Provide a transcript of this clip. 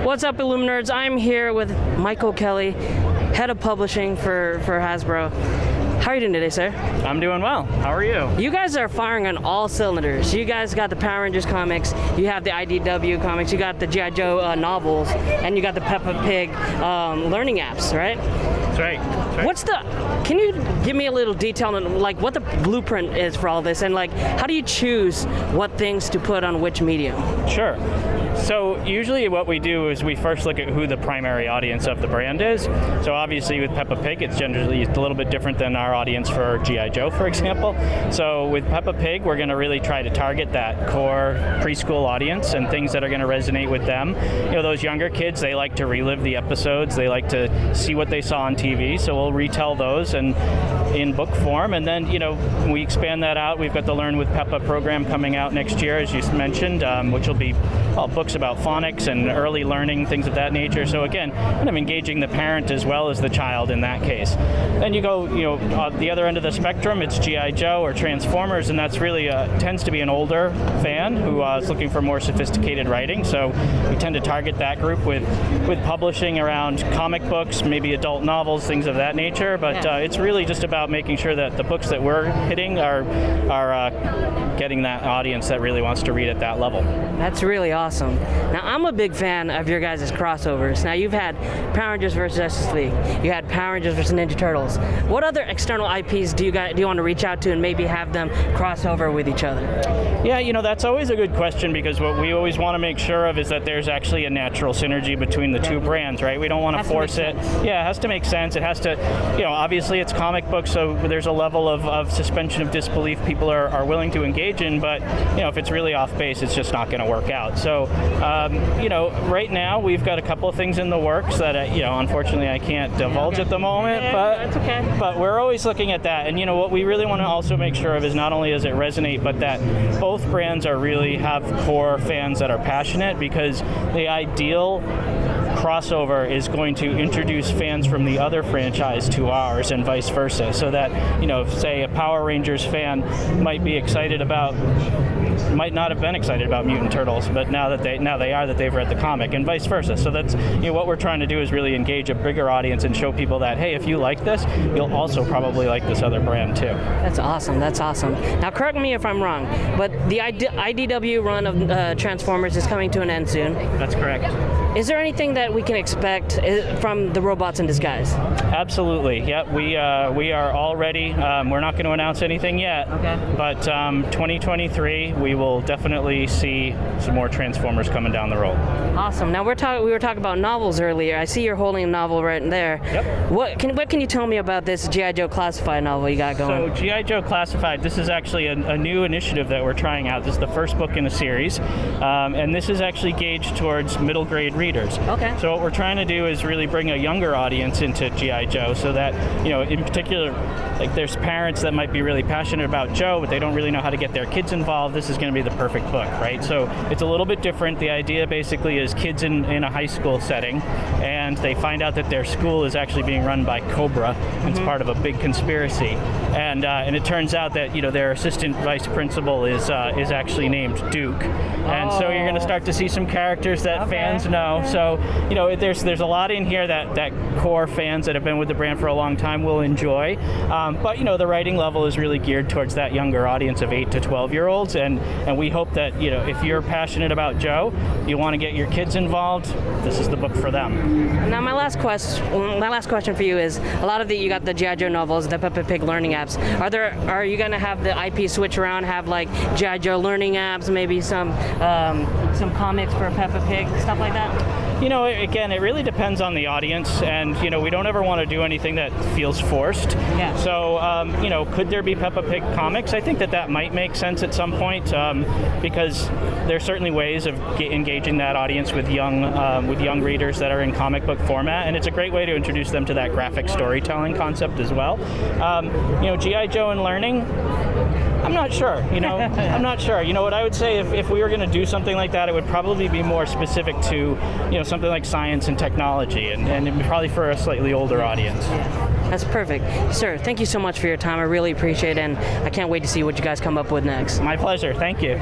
What's up, Illuminerds? I'm here with Michael Kelly, head of publishing for Hasbro. How are you doing today, sir? I'm doing well. How are you? You guys are firing on all cylinders. You guys got the Power Rangers comics, you have the IDW comics, you got the G.I. Joe novels, and you got the Peppa Pig learning apps, right? That's right. That's right. Can you give me a little detail on like what the blueprint is for all this, and like how do you choose what things to put on which medium? Sure. So usually what we do is we first look at who the primary audience of the brand is. So obviously with Peppa Pig, it's generally a little bit different than our audience for G.I. Joe, for example. So with Peppa Pig, we're going to really try to target that core preschool audience and things that are going to resonate with them. You know, those younger kids, they like to relive the episodes. They like to see what they saw on TV. So we'll retell those and in book form. And then, you know, we expand that out. We've got the Learn with Peppa program coming out next year, as you mentioned, which will be books about phonics and early learning, things of that nature. So again, kind of engaging the parent as well as the child in that case. Then you go, you know, the other end of the spectrum, it's G.I. Joe or Transformers, and that's really tends to be an older fan who is looking for more sophisticated writing. So we tend to target that group with publishing around comic books, maybe adult novels, things of that nature. But it's really just about making sure that the books that we're hitting are getting that audience that really wants to read at that level. That's really awesome. Now, I'm a big fan of your guys' crossovers. Now, you've had Power Rangers versus Justice League. You had Power Rangers versus Ninja Turtles. What other external IPs do you want to reach out to and maybe have them cross over with each other? Yeah, you know, that's always a good question, because what we always want to make sure of is that there's actually a natural synergy between the two brands, right? We don't want to force it. Yeah, it has to make sense. It has to, you know, obviously it's comic books, so there's a level of suspension of disbelief people are willing to engage in, but, you know, if it's really off base, it's just not going to work out. So, you know, right now we've got a couple of things in the works that, you know, unfortunately I can't divulge at the moment, but we're always looking at that. And, you know, what we really want to also make sure of is not only does it resonate, but that both brands really have core fans that are passionate, because the ideal crossover is going to introduce fans from the other franchise to ours and vice versa, so that, you know, say a Power Rangers fan might not have been excited about Mutant Turtles, but now they are, that they've read the comic, and vice versa. So that's, you know, what we're trying to do is really engage a bigger audience and show people that, hey, if you like this, you'll also probably like this other brand too. That's awesome. That's awesome. Now, correct me if I'm wrong, but the IDW run of Transformers is coming to an end soon. That's correct. Is there anything that we can expect from the Robots in Disguise? Absolutely. Yeah, we are all ready. We're not going to announce anything yet, but 2023 we will definitely see some more Transformers coming down the road. Awesome. Now we were talking about novels earlier. I see you're holding a novel right there. Yep. What can you tell me about this G.I. Joe Classified novel you got going? So G.I. Joe Classified, this is actually a new initiative that we're trying out. This is the first book in a series, and this is actually gauged towards middle grade readers. Okay. So what we're trying to do is really bring a younger audience into G.I. Joe, so that, you know, in particular, like there's parents that might be really passionate about Joe, but they don't really know how to get their kids involved. This is going to be the perfect book, right? So it's a little bit different. The idea basically is kids in a high school setting, and they find out that their school is actually being run by Cobra. It's part of a big conspiracy, and it turns out that, you know, their assistant vice principal is actually named Duke, and so you're going to start to see some characters that fans know. So, you know, there's a lot in here that core fans that have been with the brand for a long time will enjoy, but, you know, the writing level is really geared towards that younger audience of 8 to 12-year-olds, and we hope that, you know, if you're passionate about Joe, you want to get your kids involved, this is the book for them. Now, my last question for you is, a lot of you got the G.I. Joe novels, the Peppa Pig learning apps. Are you going to have the IP switch around, have like G.I. Joe learning apps, maybe some comics for Peppa Pig, stuff like that? You know, again, it really depends on the audience, and, you know, we don't ever want to do anything that feels forced. Yeah. So, you know, could there be Peppa Pig comics? I think that might make sense at some point, because there's certainly ways of engaging that audience with young readers that are in comic book format, and it's a great way to introduce them to that graphic storytelling concept as well. You know, G.I. Joe and learning, I'm not sure, you know. I'm not sure. You know, what I would say, if we were going to do something like that, it would probably be more specific to, you know, something like science and technology, and it'd be probably for a slightly older audience. That's perfect. Sir, thank you so much for your time. I really appreciate it, and I can't wait to see what you guys come up with next. My pleasure. Thank you.